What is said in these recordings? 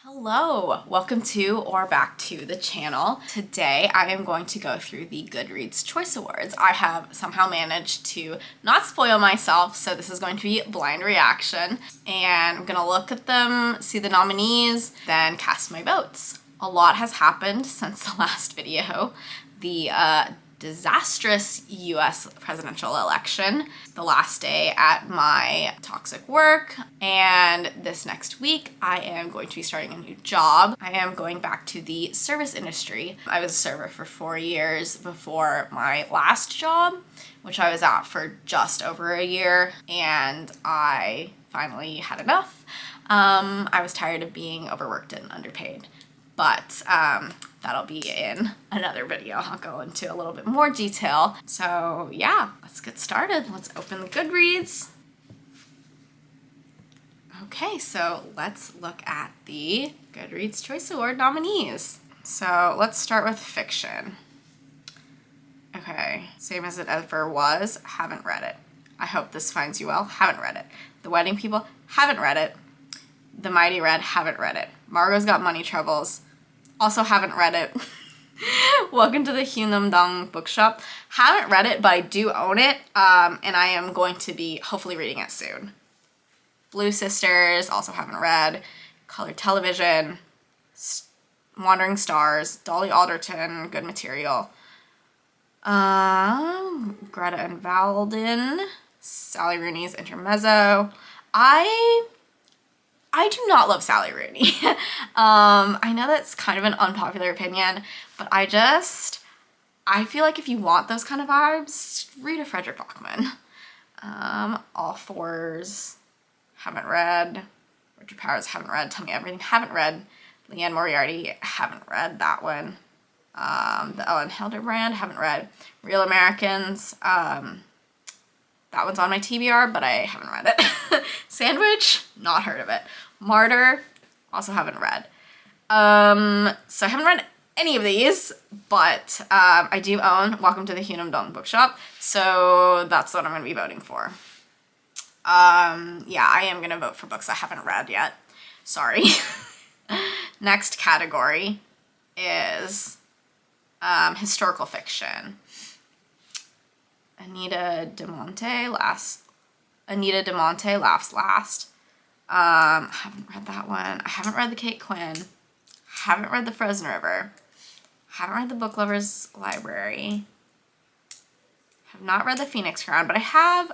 Hello, welcome to or back to the channel. Today I am going to go through the Goodreads Choice Awards. I have somehow managed to not spoil myself, so this is going to be blind reaction. And I'm gonna look at them, see the nominees, then cast my votes. A lot has happened since the last video. The disastrous US presidential election, the last day at my toxic work, and this next week I am going to be starting a new job. I am going back to the service industry. I was a server for 4 years before my last job, which I was at for just over a year, and I finally had enough. I was tired of being overworked and underpaid. But that'll be in another video. I'll go into a little bit more detail. So yeah, let's get started. Let's open the Goodreads. Okay, so let's look at the Goodreads Choice Award nominees. So let's start with fiction. Okay, same as it ever was, haven't read it. I hope this finds you well, haven't read it. The Wedding People, haven't read it. The Mighty Red, haven't read it. Margot's Got Money Troubles, also haven't read it. Welcome to the Hyunam Bookshop. Haven't read it, but I do own it, and I am going to be hopefully reading it soon. Blue Sisters, also haven't read. Colored Television, Wandering Stars, Dolly Alderton, Good Material. Greta and Valden, Sally Rooney's Intermezzo. I do not love Sally Rooney. I know that's kind of an unpopular opinion, but I feel like if you want those kind of vibes, read a Frederick Bachman. All Fours, haven't read. Richard Powers, haven't read. Tell Me Everything, haven't read. Leanne Moriarty, haven't read that one. The Ellen Hildebrand, haven't read. Real Americans, that one's on my TBR, but I haven't read it. Sandwich, not heard of it. Martyr, also haven't read. So I haven't read any of these, but I do own Welcome to the Hyunam Bookshop, so that's what I'm going to be voting for. Yeah, I am going to vote for books I haven't read yet. Sorry. Next category is historical fiction. Anita de Monte Laughs Last. Haven't read that one. I haven't read the Kate Quinn. Haven't read the Frozen River. Haven't read the Book Lovers Library. Have not read the Phoenix Crown, but I've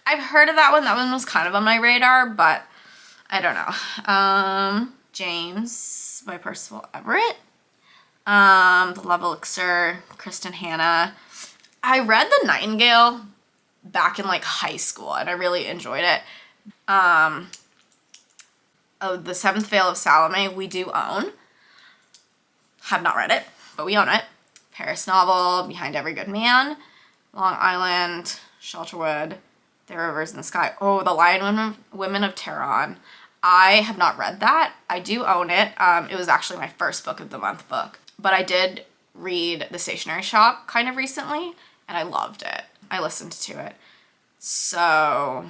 heard of that one. That one was kind of on my radar, but I don't know. James by Percival Everett. The Love Elixir, Kristen Hanna. I read The Nightingale back in like high school and I really enjoyed it. The Seventh Veil of Salome, we do own. Have not read it, but we own it. Paris Novel, Behind Every Good Man, Long Island, Shelterwood, There Are Rivers in the Sky. Oh, The Lion Women of Tehran. I have not read that. I do own it. It was actually my first book of the month book, but I did read The Stationery Shop kind of recently and I loved it. I listened to it. So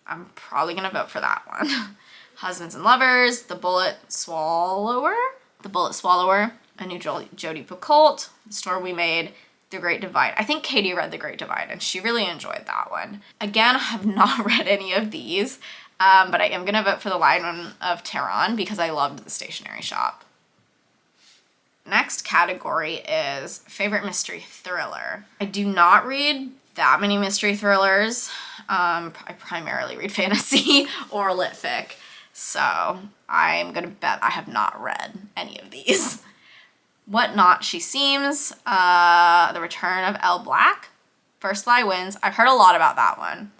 I'm probably gonna vote for that one. Husbands and Lovers, The Bullet Swallower, A New Jodi Picoult, The Store We Made, The Great Divide. I think Katie read The Great Divide and she really enjoyed that one. Again, I have not read any of these, but I am gonna vote for The Lion of Tehran because I loved The Stationery Shop. Next category is favorite mystery thriller. I do not read that many mystery thrillers. I primarily read fantasy or lit fic. So I'm gonna bet I have not read any of these. What Not She Seems, The Return of Elle Black, First Lie Wins. I've heard a lot about that one.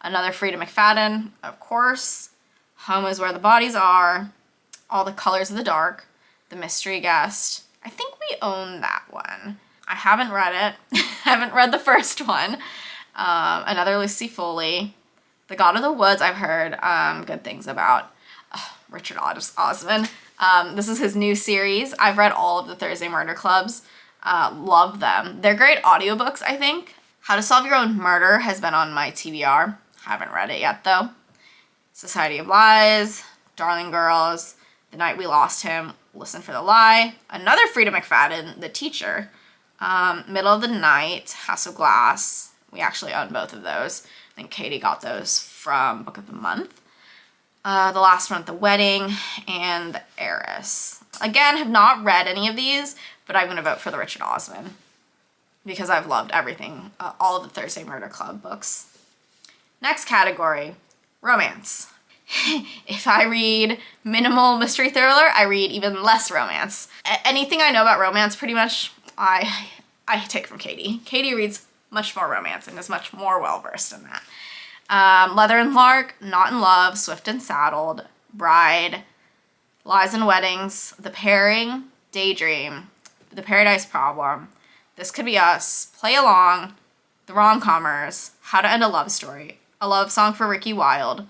Another Frida McFadden, of course. Home is Where the Bodies Are, All the Colors of the Dark, The Mystery Guest. I think we own that one. I haven't read it. Haven't read the first one. Another Lucy Foley. The God of the Woods I've heard good things about. Richard Osman. This is his new series. I've read all of the Thursday Murder Clubs. Love them. They're great audiobooks, I think. How to Solve Your Own Murder has been on my TBR. Haven't read it yet, though. Society of Lies, Darling Girls, The Night We Lost Him, Listen for the Lie. Another Frida McFadden, The Teacher. Middle of the Night, House of Glass. We actually own both of those. I think Katie got those from Book of the Month. The Last One at the Wedding, and The Heiress. Again, have not read any of these, but I'm going to vote for the Richard Osman because I've loved everything, all of the Thursday Murder Club books. Next category, romance. If I read minimal mystery thriller, I read even less romance. Anything I know about romance, pretty much, I take from Katie. Katie reads much more romance and is much more well-versed in that. Leather and Lark, Not in Love, Swift and Saddled, Bride, Lies and Weddings, The Pairing, Daydream, The Paradise Problem, This Could Be Us, Play Along, The Rom-Commers, How to End a Love Story, A Love Song for Ricky Wilde,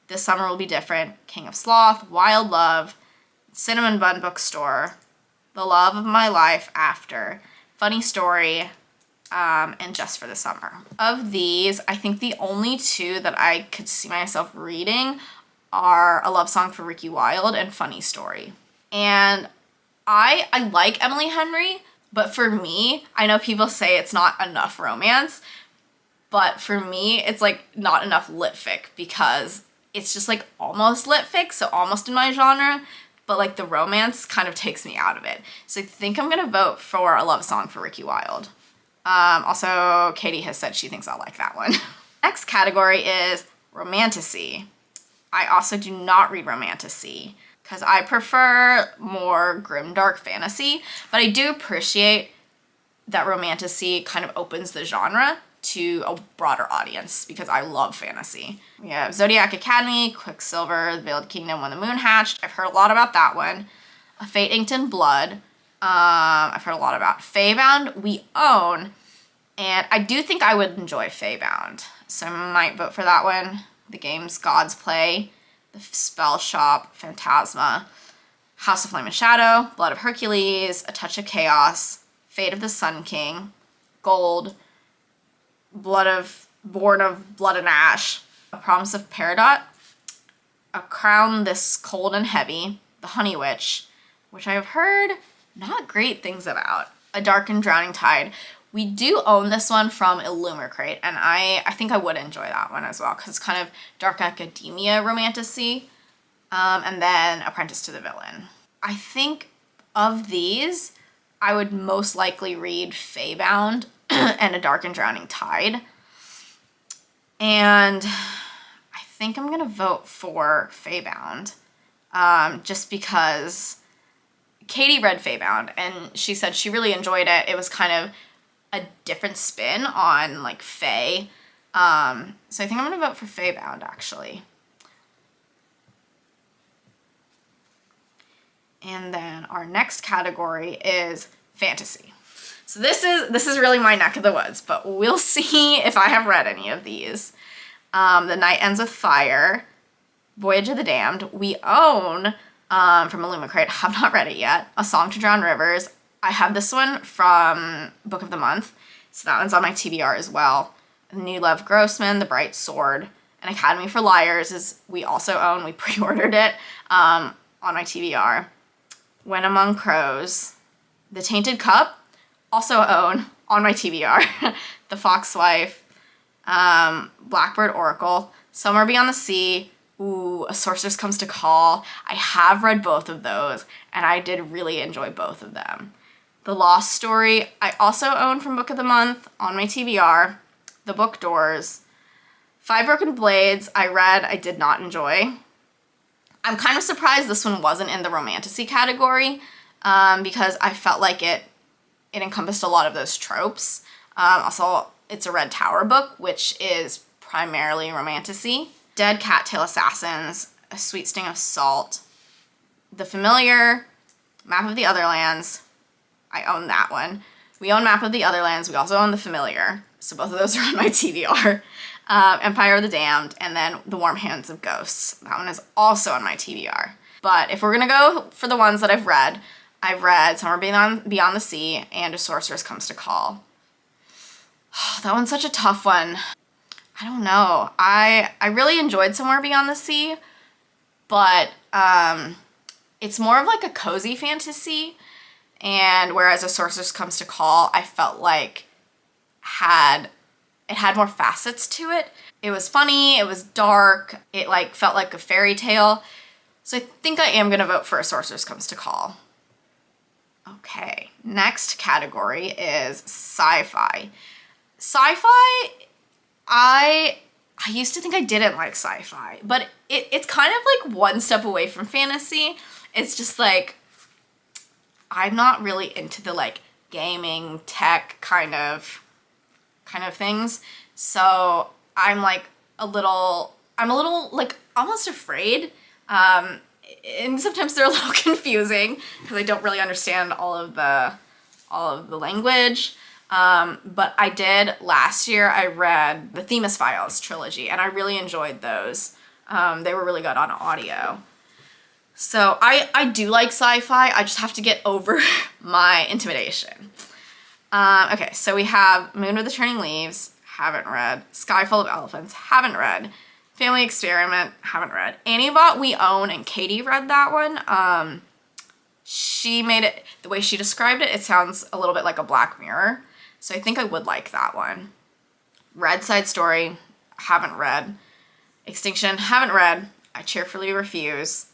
This Summer Will Be Different, King of Sloth, Wild Love, Cinnamon Bun Bookstore, The Love of My Life After, Funny Story, and Just for the Summer. Of these, I think the only two that I could see myself reading are A Love Song for Ricky Wilde and Funny Story. And I like Emily Henry, but for me, I know people say it's not enough romance, but for me, it's like not enough lit fic because it's just like almost lit fic, so almost in my genre, but like the romance kind of takes me out of it. So I think I'm gonna vote for A Love Song for Ricky Wilde. Also, Katie has said she thinks I'll like that one. Next category is romantasy. I also do not read romantasy because I prefer more grimdark fantasy, but I do appreciate that romantasy kind of opens the genre to a broader audience because I love fantasy. We have Zodiac Academy, Quicksilver, The Veiled Kingdom, When the Moon Hatched. I've heard a lot about that one. A Fate Inked in Blood. I've heard a lot about Feybound. We own, and I do think I would enjoy Feybound, so I might vote for that one. The Games Gods Play, The Spell Shop, Phantasma, House of Flame and Shadow, Blood of Hercules, A Touch of Chaos, Fate of the Sun King, Gold, Born of Blood and Ash, A Promise of Peridot, A Crown This Cold and Heavy, The Honey Witch, which I have heard not great things about, A Dark and Drowning Tide. We do own this one from Illumicrate, and I think I would enjoy that one as well because it's kind of dark academia romantasy, and then Apprentice to the Villain. I think of these, I would most likely read Feybound and A Dark and Drowning Tide, and I think I'm gonna vote for Feybound, just because Katie read Feybound and she said she really enjoyed it. It was kind of a different spin on like Fae. So I think I'm gonna vote for Feybound actually. And then our next category is fantasy. So this is really my neck of the woods, but we'll see if I have read any of these. The Night Ends with Fire, Voyage of the Damned. We own from Illumicrate, have not read it yet. A Song to Drown Rivers. I have this one from Book of the Month, so that one's on my TBR as well. New Love Grossman, The Bright Sword, and Academy for Liars is we also own. We pre-ordered it on my TBR. When Among Crows, The Tainted Cup, also own on my TBR. The Foxwife, Blackbird Oracle, Somewhere Beyond the Sea. Ooh, A Sorceress Comes to Call. I have read both of those, and I did really enjoy both of them. The Lost Story, I also own from Book of the Month on my TBR. The Book Doors. Five Broken Blades, I read, I did not enjoy. I'm kind of surprised this one wasn't in the romantasy category, because I felt like it encompassed a lot of those tropes. Also, it's a Red Tower book, which is primarily romantasy. Dead Cattail Assassins, A Sweet Sting of Salt, The Familiar, Map of the Otherlands. I own that one. We own Map of the Otherlands. We also own The Familiar. So both of those are on my TBR. Empire of the Damned, and then The Warm Hands of Ghosts. That one is also on my TBR. But if we're going to go for the ones that I've read Somewhere Beyond the Sea and A Sorceress Comes to Call. That one's such a tough one. I don't know. I really enjoyed Somewhere Beyond the Sea, but It's more of like a cozy fantasy, and whereas A Sorceress Comes to Call, I felt like it had more facets to it. It was funny, it was dark, it like felt like a fairy tale. So I think I am gonna vote for A Sorceress Comes to Call. Okay, next category is sci-fi. Sci-fi, I used to think I didn't like sci-fi, but it's kind of like one step away from fantasy. It's just like, I'm not really into the like gaming, tech kind of things. So I'm like I'm a little like almost afraid. And sometimes they're a little confusing because I don't really understand all of the language. But I did last year, I read the Themis Files trilogy and I really enjoyed those. They were really good on audio. So I do like sci-fi. I just have to get over my intimidation. Okay, so we have Moon with the Turning Leaves, haven't read. Sky Full of Elephants, haven't read. Family Experiment, haven't read. Annie Bought We Own, and Katie read that one. She made it, the way she described it, it sounds a little bit like a Black Mirror. So I think I would like that one. Red Side Story, haven't read. Extinction, haven't read. I cheerfully refuse.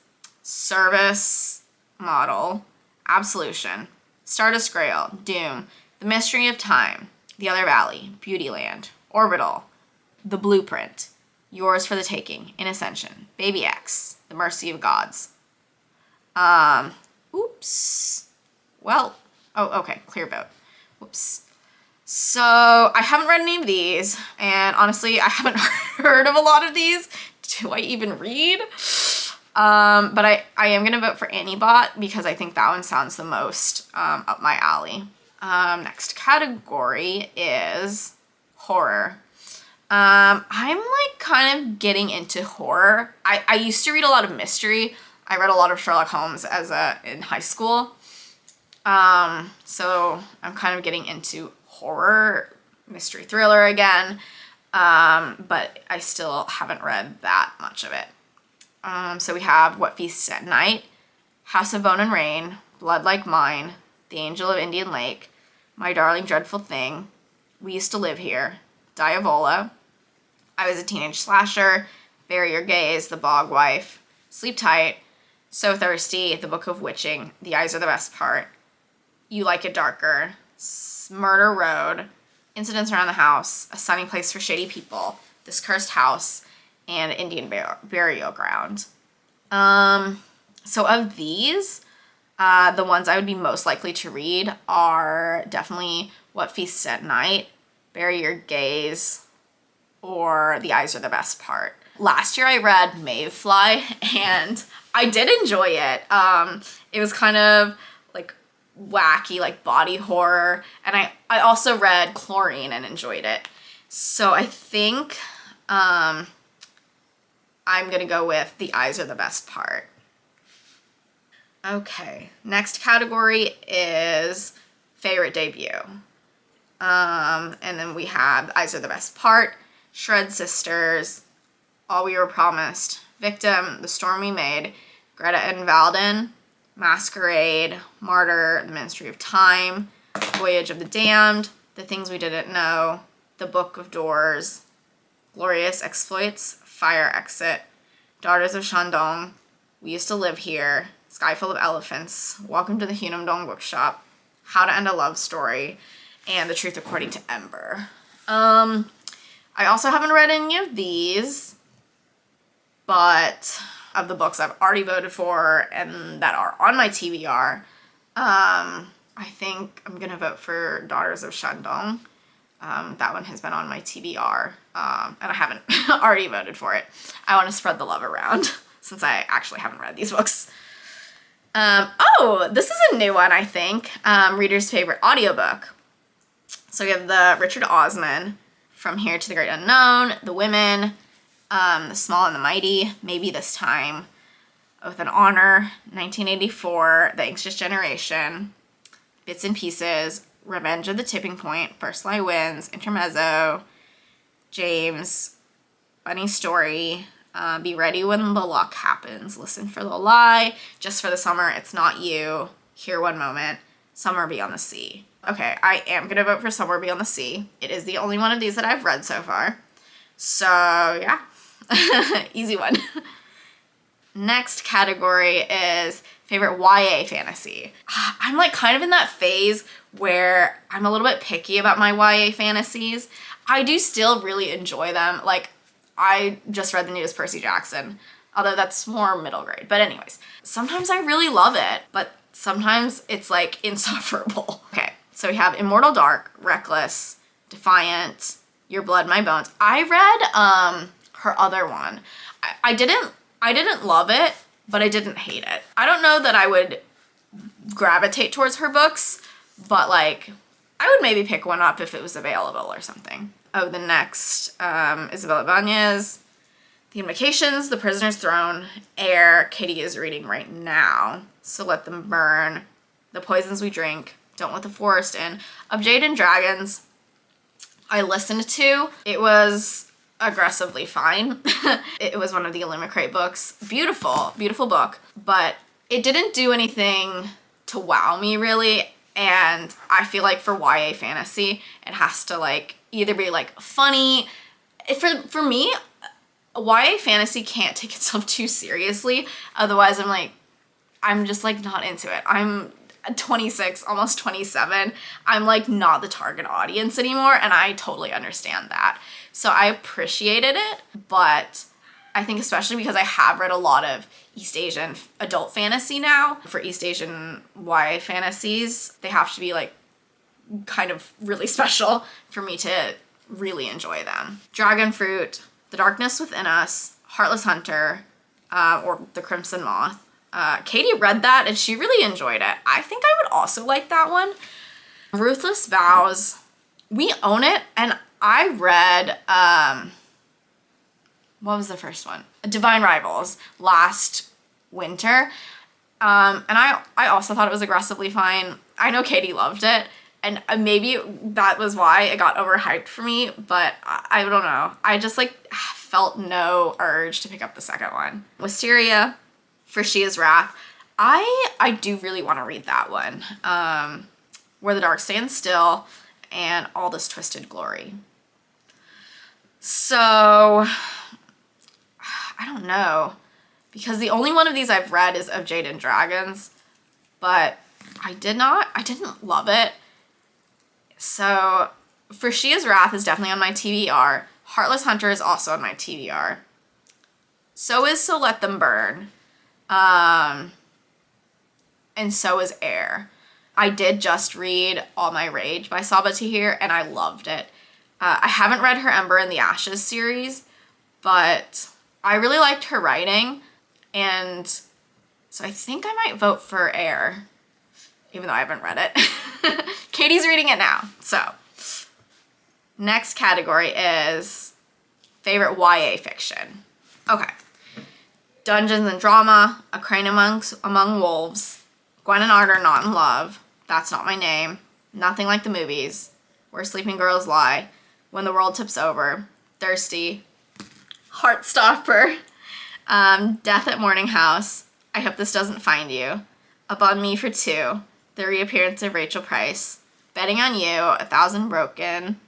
Service Model, Absolution, Stardust Grail, Doom, The Mystery of Time, The Other Valley, Beautyland, Orbital, The Blueprint, Yours for the Taking, In Ascension, Baby X, The Mercy of Gods. Oops. Well, oh, okay, clear vote. Whoops. So I haven't read any of these, and honestly, I haven't heard of a lot of these. Do I even read? But I am gonna vote for Annie Bought because I think that one sounds the most up my alley. Next category is horror. I'm like kind of getting into horror. I used to read a lot of mystery. I read a lot of Sherlock Holmes in high school. So I'm kind of getting into horror, mystery thriller again. But I still haven't read that much of it. So we have What Feasts at Night, House of Bone and Rain, Blood Like Mine, The Angel of Indian Lake, My Darling Dreadful Thing, We Used to Live Here, Diavola, I Was a Teenage Slasher, Bury Your Gaze, The Bog Wife, Sleep Tight, So Thirsty, The Book of Witching, The Eyes Are the Best Part, You Like It Darker, Murder Road, Incidents Around the House, A Sunny Place for Shady People, This Cursed House, and Indian Burial Ground. So of these, the ones I would be most likely to read are definitely What Feasts at Night, Bury Your Gaze, or The Eyes Are the Best Part. Last year I read Mayfly and I did enjoy it. It was kind of like wacky, like body horror. And I also read Chlorine and enjoyed it. So I think I'm gonna go with The Eyes Are the Best Part. Okay, next category is favorite debut. And then we have The Eyes Are the Best Part, Shred Sisters, All We Were Promised, Victim, The Storm We Made, Greta and Valden, Masquerade, Martyr, The Ministry of Time, Voyage of the Damned, The Things We Didn't Know, The Book of Doors, Glorious Exploits, Fire Exit, Daughters of Shandong, We Used to Live Here, Sky Full of Elephants, Welcome to the Hunamdong Bookshop, How to End a Love Story, and The Truth According to Ember. I also haven't read any of these, but of the books I've already voted for and that are on my TBR, I think I'm gonna vote for Daughters of Shandong. That one has been on my TBR, and I haven't already voted for it. I want to spread the love around since I actually haven't read these books. Oh, this is a new one, I think. Reader's favorite audiobook. So we have the Richard Osman, From Here to the Great Unknown, The Women, The Small and the Mighty, Maybe This Time, Oath and Honor, 1984, The Anxious Generation, Bits and Pieces, Revenge of the Tipping Point, First Lie Wins, Intermezzo, James, Bunny Story, Be ready when the luck happens. Listen for the lie. Just for the summer, it's not you. Here one moment. Somewhere Beyond the Sea. Okay, I am going to vote for Somewhere Beyond the Sea. It is the only one of these that I've read so far. So, yeah. Easy one. Next category is favorite YA fantasy. I'm like kind of in that phase where I'm a little bit picky about my YA fantasies. I do still really enjoy them. Like, I just read the newest Percy Jackson, although that's more middle grade. But anyways, sometimes I really love it, but sometimes it's like insufferable. Okay, so we have Immortal Dark, Reckless, Defiant, Your Blood, My Bones. I read her other one. I didn't love it, but I didn't hate it. I don't know that I would gravitate towards her books, but like I would maybe pick one up if it was available or something. Oh, the next, Isabella Banez, The Invocations, The Prisoner's Throne, Air, Katie is reading right now, So Let Them Burn, The Poisons We Drink, Don't Let the Forest In, Of Jade and Dragons, I listened to. It was aggressively fine. It was one of the Illumicrate books. Beautiful, beautiful book, but it didn't do anything to wow me really. And I feel like for YA fantasy, it has to like either be like funny. For me, YA fantasy can't take itself too seriously. Otherwise I'm just like not into it. I'm 26, almost 27. I'm like not the target audience anymore, and I totally understand that. So I appreciated it, but I think especially because I have read a lot of East Asian adult fantasy now. For East Asian YA fantasies, they have to be like kind of really special for me to really enjoy them. Dragon Fruit, The Darkness Within Us, Heartless Hunter, or The Crimson Moth. Katie read that and she really enjoyed it. I think I would also like that one. Ruthless Vows, we own it, and I read, what was the first one? Divine Rivals last winter. And I also thought it was aggressively fine. I know Katie loved it, and maybe that was why it got overhyped for me, but I don't know. I just like felt no urge to pick up the second one. Wisteria, For She Is Wrath. I do really want to read that one. Where the Dark Stands Still, and All This Twisted Glory. So, I don't know, because the only one of these I've read is Of Jade and Dragons, but I didn't love it. So, For She Is Wrath is definitely on my TBR. Heartless Hunter is also on my TBR. So is So Let Them Burn. And so is Air. I did just read All My Rage by Saba Tahir, and I loved it. I haven't read her Ember in the Ashes series, but I really liked her writing, and so I think I might vote for Air, even though I haven't read it. Katie's reading it now, so. Next category is favorite YA fiction. Okay. Dungeons and Drama, A Crane Among Wolves, Gwen and Art Are Not in Love, That's Not My Name, Nothing Like the Movies, Where Sleeping Girls Lie, When the World Tips Over, Thirsty, Heartstopper, Death at Morning House, I Hope This Doesn't Find You, Up on Me for Two, The Reappearance of Rachel Price, Betting on You, A Thousand Broken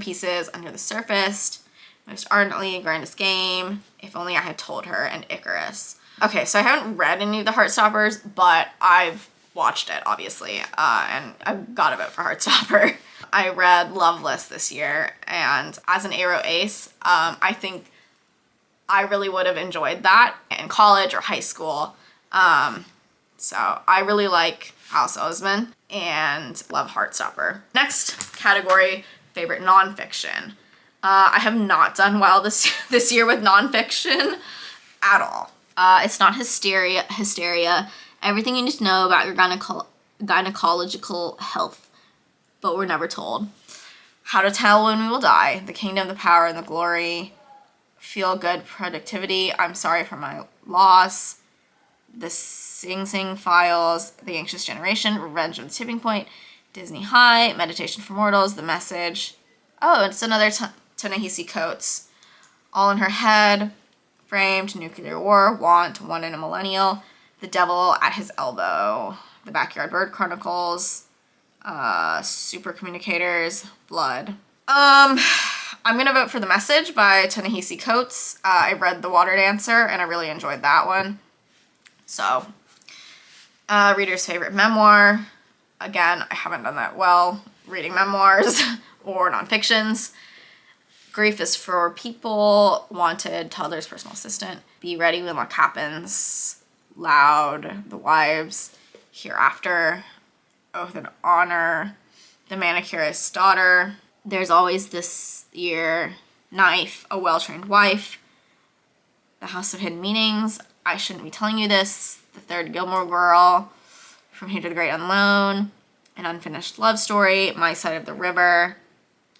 Pieces, Under the Surface, Most Ardently, Grandest Game, If Only I Had Told Her, and Icarus. Okay, so I haven't read any of the Heartstoppers, but I've watched it, obviously, and I've got to vote for Heartstopper. I read Loveless this year, and as an Aero Ace, I think I really would have enjoyed that in college or high school. So I really like Alice Oseman and love Heartstopper. Next category, favorite nonfiction. I have not done well this year with nonfiction at all. It's not Hysteria, everything you need to know about your gynecological health, but we're never told. How to Tell When We Will Die, The Kingdom, the Power, and the Glory, Feel Good Productivity, I'm Sorry for My Loss, The Sing Sing Files, The Anxious Generation, Revenge of the Tipping Point, Disney High, Meditation for Mortals, The Message. Oh, it's another Ta-Nehisi Coates. All in Her Head, Framed, Nuclear War, Want, One in a Millennial, The Devil at His Elbow, The Backyard Bird Chronicles, Super Communicators, Blood. I'm gonna vote for The Message by Ta-Nehisi Coates. I read The Water Dancer and I really enjoyed that one. So, reader's favorite memoir. Again, I haven't done that well reading memoirs or nonfictions. Grief is for People, Wanted, Toddler's Personal Assistant, Be Ready When Luck Happens, Loud, The Wives, Hereafter, Oath and Honor, The Manicurist's Daughter, There's Always This Year, Knife, A Well-Trained Wife, The House of Hidden Meanings, I Shouldn't Be Telling You This, The Third Gilmore Girl, From Here to the Great Unknown, An Unfinished Love Story, My Side of the River,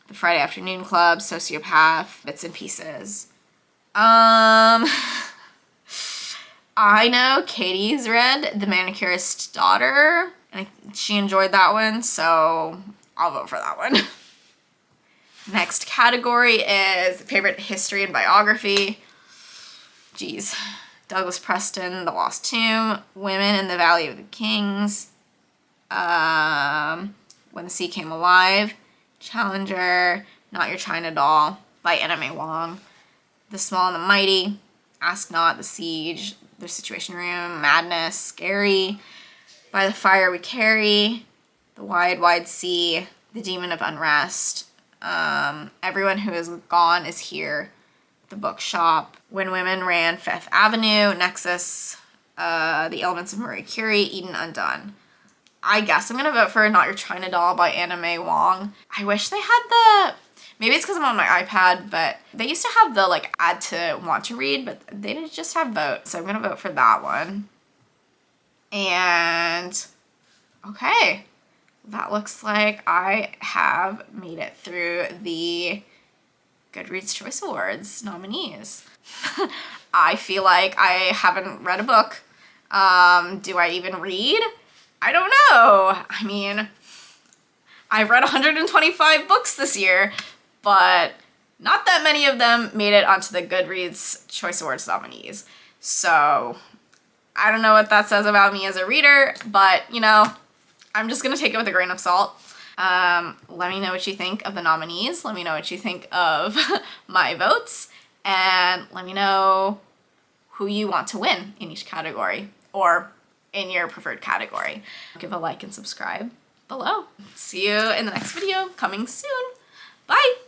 The Friday Afternoon Club, Sociopath, Bits and Pieces. I know Katie's read The Manicurist's Daughter, and she enjoyed that one, so I'll vote for that one. Next category is favorite history and biography. Geez. Douglas Preston, The Lost Tomb, Women in the Valley of the Kings, When the Sea Came Alive, Challenger, Not Your China Doll by Anna May Wong, The Small and the Mighty, Ask Not, The Siege, The Situation Room, Madness, Scary, By the Fire We Carry, The Wide, Wide Sea, The Demon of Unrest, Everyone Who Is Gone Is Here, The Bookshop, When Women Ran Fifth Avenue, Nexus, The Elements of Marie Curie, Eden Undone. I guess I'm going to vote for Not Your China Doll by Anna May Wong. I wish they had the... Maybe it's because I'm on my iPad, but they used to have the, like, add to want to read, but they didn't just have vote. So I'm going to vote for that one. And... okay. That looks like I have made it through the Goodreads Choice Awards nominees. I feel like I haven't read a book. Do I even read? I don't know. I mean, I've read 125 books this year, but not that many of them made it onto the Goodreads Choice Awards nominees. So I don't know what that says about me as a reader, but you know, I'm just gonna take it with a grain of salt. Let me know what you think of the nominees. Let me know what you think of my votes, and let me know who you want to win in each category or in your preferred category. Give a like and subscribe below. See you in the next video coming soon. Bye.